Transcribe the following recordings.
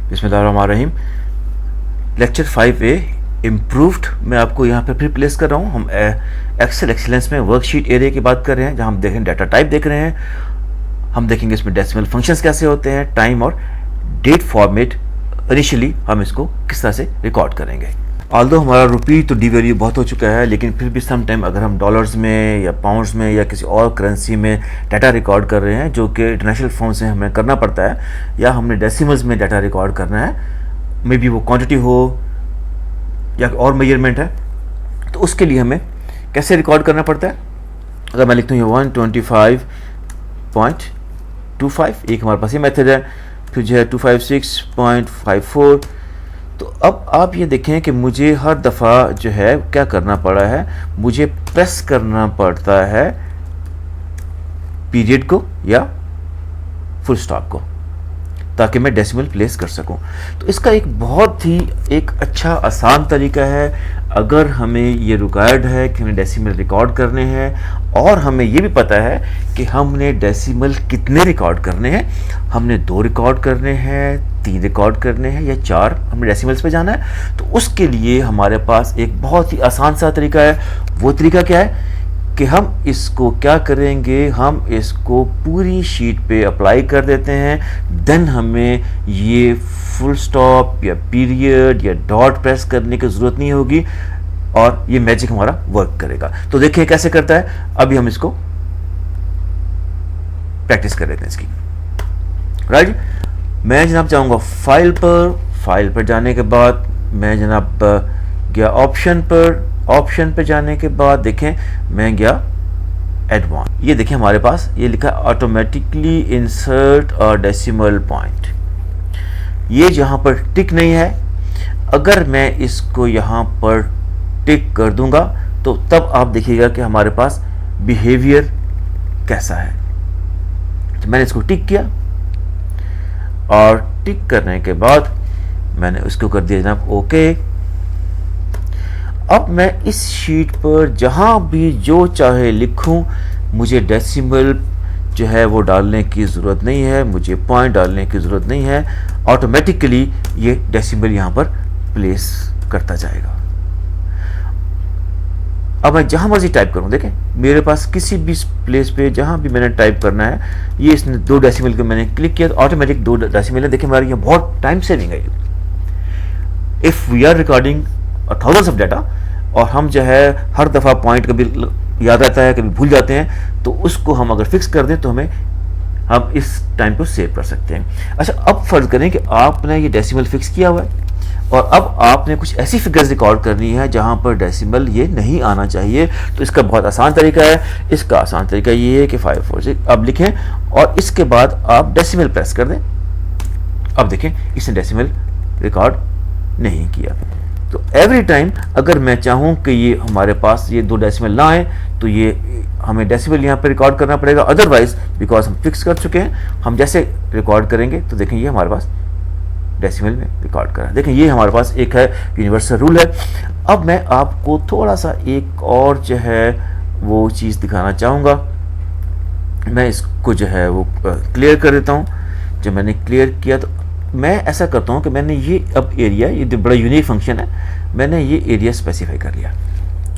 बिस्मिल्लाहिर्रहमानिर्रहीम। Lecture 5A improved मैं आपको यहाँ पे फिर प्लेस कर रहा हूँ। हम एक्सेल एक्सीलेंस में वर्कशीट एरिया की बात कर रहे हैं, जहाँ हम देखें डाटा टाइप देख रहे हैं। हम देखेंगे इसमें डेसिमल फंक्शंस कैसे होते हैं, टाइम और डेट फॉर्मेट इनिशियली हम इसको किस तरह से रिकॉर्ड करेंगे। ऑल्दो हमारा रुपी तो डी वैल्यू बहुत हो चुका है, लेकिन फिर भी सम टाइम अगर हम डॉलर्स में या पाउंड्स में या किसी और करेंसी में डाटा रिकॉर्ड कर रहे हैं जो कि इंटरनेशनल फॉर्म से हमें करना पड़ता है, या हमने डेसिमल्स में डाटा रिकॉर्ड करना है, मे बी वो क्वांटिटी हो या और मेजरमेंट है, तो उसके लिए हमें कैसे रिकॉर्ड करना पड़ता है। अगर मैं लिखता हूँ 125.25, एक हमारे पास ये मेथड है, फिर जो है 256.54। तो अब आप ये देखें कि मुझे हर दफ़ा जो है क्या करना पड़ा है, मुझे प्रेस करना पड़ता है पीरियड को या फुल स्टॉप को, ताकि मैं डेसिमल प्लेस कर सकूं। तो इसका एक बहुत ही एक अच्छा आसान तरीका है। अगर हमें ये रिक्वायर्ड है कि हमें डेसिमल रिकॉर्ड करने हैं और हमें ये भी पता है कि हमने डेसिमल कितने रिकॉर्ड करने हैं, हमने 2 रिकॉर्ड करने हैं, 3 रिकॉर्ड करने हैं या 4 हमें डेसिमल्स पे जाना है, तो उसके लिए हमारे पास एक बहुत ही आसान सा तरीका है। वो तरीका क्या है कि हम इसको क्या करेंगे, हम इसको पूरी शीट पे अप्लाई कर देते हैं। देन हमें ये फुल स्टॉप या पीरियड या डॉट प्रेस करने की ज़रूरत नहीं होगी और ये मैजिक हमारा वर्क करेगा। तो देखिए कैसे करता है। अभी हम इसको प्रैक्टिस कर लेते हैं इसकी। राइट, मैं जनाब चाहूँगा फाइल पर जाने के बाद मैं जनाब गया ऑप्शन पे जाने के बाद देखें मैं गया एडवांस। ये देखें हमारे पास ये लिखा automatically insert a decimal point. ये जहाँ पर टिक नहीं है, अगर मैं इसको यहाँ पर टिक कर दूंगा तो तब आप देखिएगा कि हमारे पास बिहेवियर कैसा है। तो मैंने इसको टिक किया और टिक करने के बाद मैंने उसको कर दिया जनाब ओके। अब मैं इस शीट पर जहाँ भी जो चाहे लिखूं, मुझे डेसिमल जो है वो डालने की ज़रूरत नहीं है, मुझे पॉइंट डालने की ज़रूरत नहीं है। ऑटोमेटिकली ये डेसिमल यहाँ पर प्लेस करता जाएगा। अब मैं जहाँ मर्जी टाइप करूँ, देखें मेरे पास किसी भी प्लेस पे जहाँ भी मैंने टाइप करना है, ये इसने 2 डेसिमल को मैंने क्लिक किया तो ऑटोमेटिक 2 डेसिमल है। देखिए हमारी यहाँ बहुत टाइम सेविंग है। If we are recording thousands of data और हम जो है हर दफ़ा पॉइंट कभी याद रहता है कभी भूल जाते हैं, तो उसको हम अगर फिक्स कर दें तो हम इस टाइम को सेव कर सकते हैं। अच्छा, अब फर्ज करें कि आपने ये डेसिमल फिक्स किया हुआ है और अब आपने कुछ ऐसी फिगर्स रिकॉर्ड करनी है जहां पर डेसिमल ये नहीं आना चाहिए। तो इसका बहुत आसान तरीका है। इसका आसान तरीका ये है कि 546 अब लिखें और इसके बाद आप डेसिमल प्रेस कर दें। अब देखें इसने डेसिमल रिकॉर्ड नहीं किया। तो एवरी टाइम अगर मैं चाहूँ कि ये हमारे पास ये 2 डेसिमल ना आए तो ये हमें डेसिमल यहाँ पे रिकॉर्ड करना पड़ेगा। अदरवाइज बिकॉज हम फिक्स कर चुके हैं, हम जैसे रिकॉर्ड करेंगे तो देखें ये हमारे पास डेसिमल में रिकॉर्ड करा। देखें ये हमारे पास एक है यूनिवर्सल रूल है। अब मैं आपको थोड़ा सा एक और जो है वो चीज़ दिखाना चाहूँगा। मैं इसको जो है वो क्लियर कर देता हूँ। जब मैंने क्लियर किया तो मैं ऐसा करता हूँ कि मैंने ये अब एरिया, ये बड़ा यूनिक फंक्शन है, मैंने ये एरिया स्पेसिफाई कर लिया।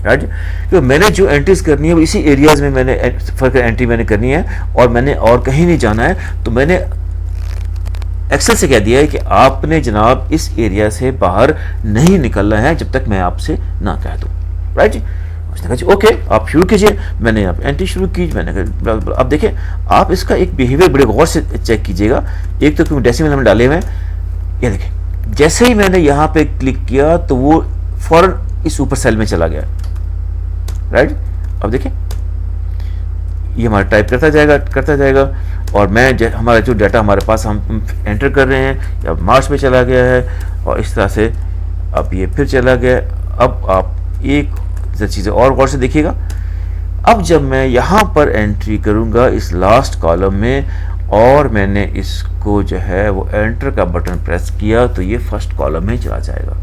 राइट, तो मैंने जो एंट्रीज करनी है वो इसी एरियाज में मैंने एंट्री मैंने करनी है और मैंने और कहीं नहीं जाना है। तो मैंने एक्सेल से कह दिया है कि आपने जनाब इस एरिया से बाहर नहीं निकलना है जब तक मैं आपसे ना कह दूँ। राइट जी, उसने कहा ओके आप शुरू कीजिए। मैंने यहाँ एंट्री शुरू की। मैंने कहा अब देखें आप इसका एक बिहेवियर बड़े गौर से चेक कीजिएगा। एक तो क्योंकि डेसिमल हमने डाले हुए हैं, ये देखें जैसे ही मैंने यहाँ पे क्लिक किया तो वो फौरन इस ऊपर सेल में चला गया। राइट, अब देखें ये हमारा टाइप करता जाएगा और मैं हमारा जो डाटा हमारे पास हम एंटर कर रहे हैं या मार्च में चला गया है और इस तरह से अब ये फिर चला गया। अब आप एक चीज़ें और गौर से देखिएगा। अब जब मैं यहाँ पर एंट्री करूँगा इस लास्ट कॉलम में और मैंने इसको जो है वो एंटर का बटन प्रेस किया तो ये फर्स्ट कॉलम में चला जाएगा।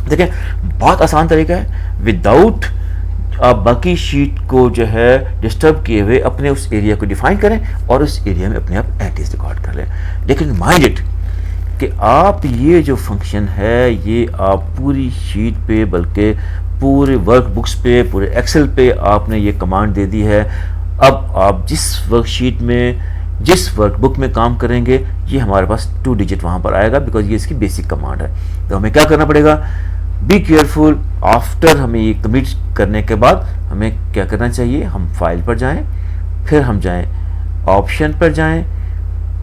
देखें बहुत आसान तरीका है। विदाउट आप बाकी शीट को जो है डिस्टर्ब किए हुए अपने उस एरिया को डिफाइन करें और उस एरिया में अपने आप एंट्रीज रिकॉर्ड कर लें। लेकिन माइंड इट कि आप ये जो फंक्शन है ये आप पूरी शीट पे, बल्कि पूरे वर्कबुक्स पे, पूरे एक्सेल पे आपने ये कमांड दे दी है। अब आप जिस वर्कशीट में, जिस वर्कबुक में काम करेंगे, ये हमारे पास 2 डिजिट वहाँ पर आएगा, बिकॉज ये इसकी बेसिक कमांड है। तो हमें क्या करना पड़ेगा, बी केयरफुल, आफ्टर हमें ये कमिट करने के बाद हमें क्या करना चाहिए, हम फाइल पर जाएं, फिर हम जाएं ऑप्शन पर जाएं,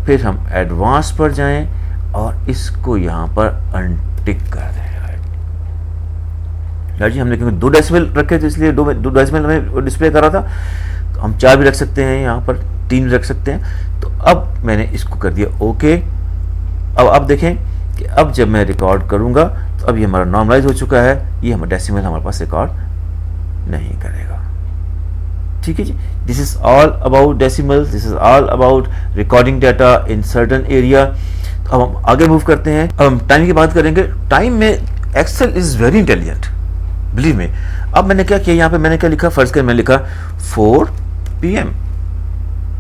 फिर हम एडवांस पर जाएं और इसको यहाँ पर अनटिक कर दें। जी हमने क्योंकि 2 डेसिमल रखे थे इसलिए 2 डेसिमल हमें डिस्प्ले कर रहा था, तो हम 4 भी रख सकते हैं, यहाँ पर 3 रख सकते हैं। तो अब मैंने इसको कर दिया ओके। अब आप देखें कि अब जब मैं रिकॉर्ड करूँगा तो अब ये हमारा नॉर्मलाइज हो चुका है, ये हमारा डेसिमल हमारे पास रिकॉर्ड नहीं करेगा। ठीक है जी, this is all about decimal, this is all about recording data in certain area. अब हम आगे मूव करते हैं, अब हम टाइम की बात करेंगे। टाइम में Excel is very intelligent, believe me. अब मैंने क्या किया, यहाँ पे मैंने क्या लिखा, फर्ज कर मैंने लिखा 4 PM,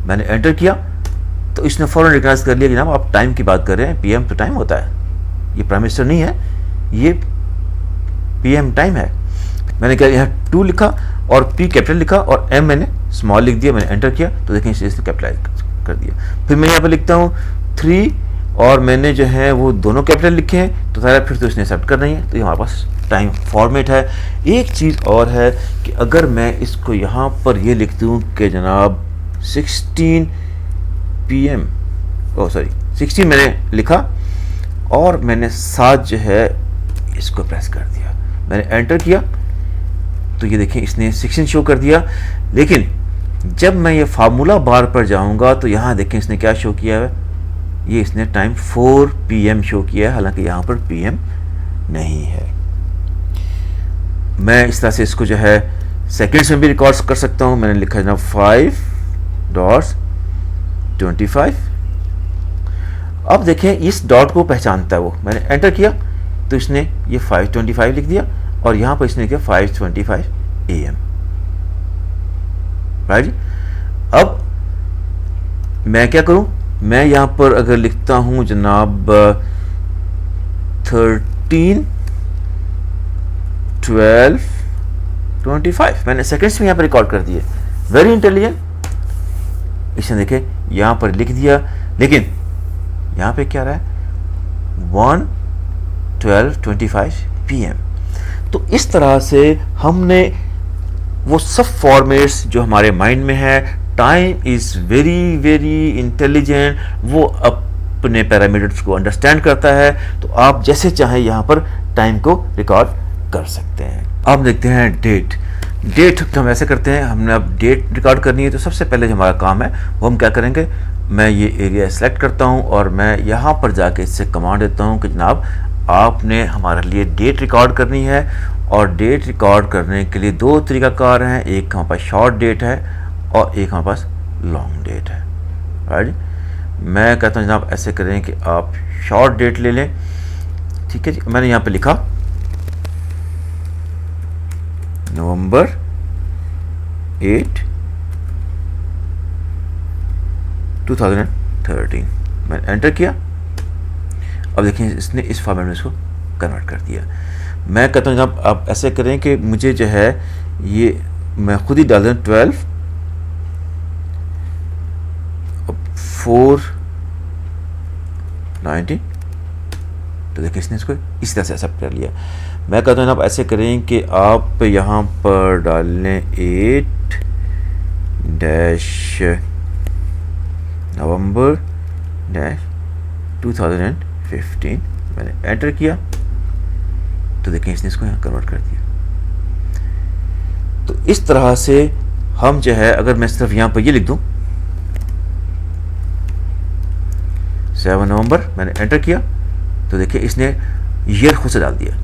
मैंने एंटर किया तो इसने फौरन रिकॉग्नाइज कर लिया कि जनाब आप टाइम की बात कर रहे हैं, PM तो टाइम होता है, ये प्राइम मिनिस्टर नहीं है, ये PM टाइम है। मैंने क्या यहाँ 2 लिखा और P कैपिटल लिखा और M मैंने स्मॉल लिख दिया, मैंने एंटर किया तो देखें इसने कैपिटलाइज कर दिया। फिर मैं यहाँ पर लिखता हूँ 3 और मैंने जो है वो दोनों कैपिटल लिखे हैं, तो सारा फिर तो इसने एक्सेप्ट करना ही है, तो ये हमारे पास टाइम फॉर्मेट है। एक चीज़ और है कि अगर मैं इसको यहाँ पर ये लिख दूँ कि जनाब 16 PM, ओ सॉरी 16 मैंने लिखा और मैंने 7 जो है इसको प्रेस कर दिया, मैंने एंटर किया तो ये देखें इसने 16 शो कर दिया। लेकिन जब मैं ये फार्मूला बार पर जाऊंगा तो यहाँ देखें इसने क्या शो किया है, ये इसने टाइम 4 PM शो किया है, हालांकि यहाँ पर PM नहीं है। मैं इस तरह से इसको जो है सेकंड्स में भी रिकॉर्ड कर सकता हूँ। मैंने लिखा है ना 5.25। अब देखें इस डॉट को पहचानता है वो, मैंने एंटर किया तो इसने ये 5:25 लिख दिया और यहाँ पर इसने किया 5:25 AM, राइट। अब मैं क्या करूँ, मैं यहाँ पर अगर लिखता हूँ जनाब 13:12:25, मैंने सेकंड्स में यहाँ पर रिकॉर्ड कर दिए। वेरी इंटेलिजेंट, इसने देखे यहाँ पर लिख दिया, लेकिन यहाँ पे क्या रहा है 1:12:25 PM। तो इस तरह से हमने वो सब फॉर्मेट्स जो हमारे माइंड में है, time is very very intelligent, वो अपने पैरामीटर्स को अंडरस्टैंड करता है, तो आप जैसे चाहें यहाँ पर टाइम को रिकॉर्ड कर सकते हैं। अब देखते हैं डेट। डेट हम ऐसे करते हैं, हमने अब डेट रिकॉर्ड करनी है तो सबसे पहले जो हमारा काम है वो हम क्या करेंगे, मैं ये एरिया सेलेक्ट करता हूँ और मैं यहाँ पर जाके इससे कमांड देता हूँ कि जनाब आपने हमारे लिए डेट रिकॉर्ड करनी है। और डेट रिकॉर्ड करने के लिए 2 तरीकाकार हैं, एक हमारे पास शॉर्ट डेट है और एक हमारे पास लॉन्ग डेट है, राइट। मैं कहता हूँ जनाब ऐसे करें कि आप शॉर्ट डेट ले लें, ठीक है जी। मैंने यहाँ पे लिखा नवंबर 8, 2013, मैंने एंटर किया। अब देखिए इसने इस फॉर्मेट में इसको कन्वर्ट कर दिया। मैं कहता हूँ जनाब आप ऐसे करें कि मुझे जो है ये मैं खुद ही डाल दूँ 12/4/19, तो देखिए इसने इसको इस तरह से एक्सेप्ट कर लिया। मैं कहता हूँ आप ऐसे करें कि आप यहाँ पर डाल लें 8-November-2015, मैंने एंटर किया तो देखें इसने इसको यहाँ कन्वर्ट कर दिया। तो इस तरह से हम जो है, अगर मैं सिर्फ यहाँ पर ये लिख दूँ 7 नवंबर, मैंने एंटर किया तो देखिए इसने ईयर खुद से डाल दिया,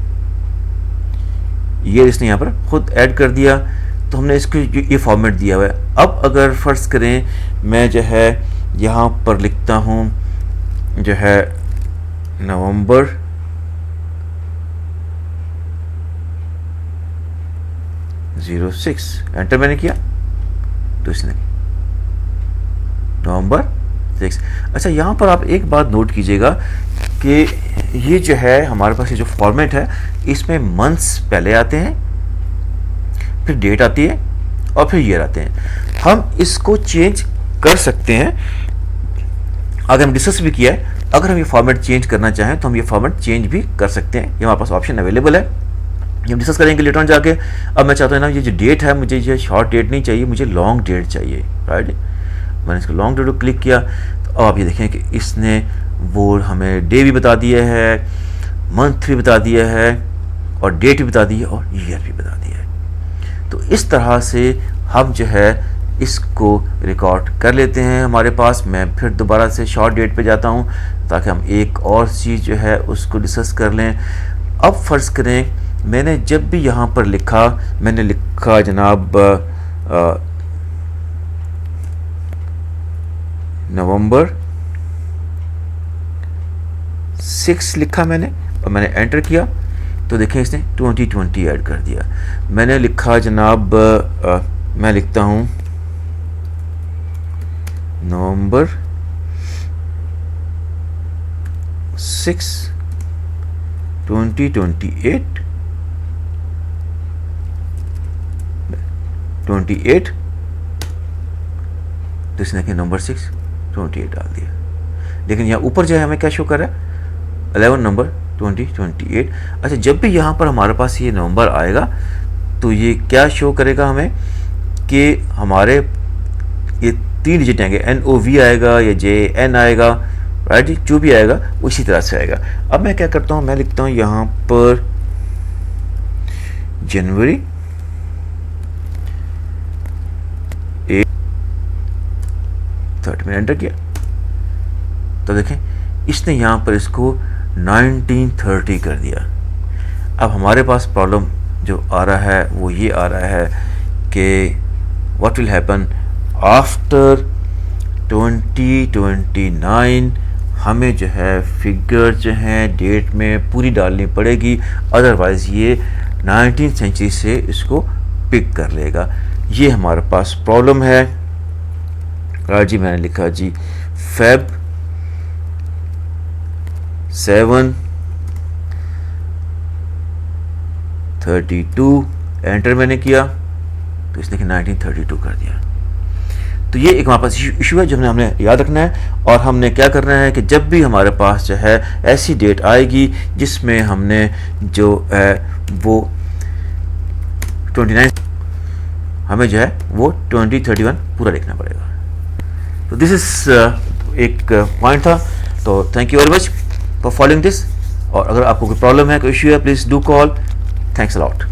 ईयर इसने यहाँ पर खुद ऐड कर दिया। तो हमने इसको ये फॉर्मेट दिया हुआ है। अब अगर फर्ज करें मैं जो है यहाँ पर लिखता हूँ जो है नवंबर 06, एंटर मैंने किया तो इसने नवंबर 6। अच्छा यहाँ पर आप एक बात नोट कीजिएगा कि ये जो है हमारे पास ये जो फॉर्मेट है इसमें मंथ्स पहले आते हैं, फिर डेट आती है और फिर ईयर आते हैं। हम इसको चेंज कर सकते हैं, अगर हम डिस्कस भी किया है, अगर हम ये फॉर्मेट चेंज करना चाहें तो हम ये फॉर्मेट चेंज भी कर सकते हैं, ये हमारे पास ऑप्शन अवेलेबल है, ये हम डिस्कस करेंगे लेटर ऑन जाके। अब मैं चाहता हूँ ना ये जो डेट है, मुझे ये शॉर्ट डेट नहीं चाहिए, मुझे लॉन्ग डेट चाहिए, राइट। मैंने इसको लॉन्ग डेट को क्लिक किया तो आप ये देखें कि इसने वो हमें डे भी बता दिया है, मंथ भी बता दिया है और डेट भी बता दी है और ईयर भी बता दिया है। तो इस तरह से हम जो है इसको रिकॉर्ड कर लेते हैं हमारे पास। मैं फिर दोबारा से शॉर्ट डेट पे जाता हूँ ताकि हम एक और चीज़ जो है उसको डिस्कस कर लें। अब फ़र्ज़ करें मैंने जब भी यहाँ पर लिखा, मैंने लिखा जनाब नवंबर 6 लिखा मैंने और मैंने एंटर किया तो देखें इसने 2020 ऐड कर दिया। मैंने लिखा जनाब मैं लिखता हूँ नवंबर 6 2028 28 तो इसने नंबर 6 28 डाल दिया। लेकिन यहाँ ऊपर जो है हमें क्या शो कर रहा है 11 नंबर 2028। अच्छा, जब भी यहाँ पर हमारे पास ये नंबर आएगा तो ये क्या शो करेगा हमें कि हमारे ये 3 डिजिट आएंगे, NOV आएगा या JN आएगा, राइट, जो भी आएगा उसी तरह से आएगा। अब मैं क्या करता हूँ, मैं लिखता हूँ यहाँ पर जनवरी 8 मैंने एंटर किया तो देखें इसने यहाँ पर इसको 1930 कर दिया। अब हमारे पास प्रॉब्लम जो आ रहा है वो ये आ रहा है कि व्हाट विल हैपन आफ्टर 2029। हमें जो है फिगर जो है डेट में पूरी डालनी पड़ेगी, अदरवाइज़ ये 19th सेंचुरी से इसको पिक कर लेगा। ये हमारे पास प्रॉब्लम है। जी मैंने लिखा जी Feb 7 32 एंटर मैंने किया तो इसने 1932 कर दिया। तो ये एक हमारे पास इशू है जो हमने याद रखना है। और हमने क्या करना है कि जब भी हमारे पास जो है ऐसी डेट आएगी जिसमें हमने जो है वो 29, हमें जो है वो 2031 पूरा लिखना पड़ेगा। तो दिस इज़ एक पॉइंट था। तो thank you very much for following this. और अगर आपको कोई प्रॉब्लम है, कोई इशू है, please do call. Thanks a lot.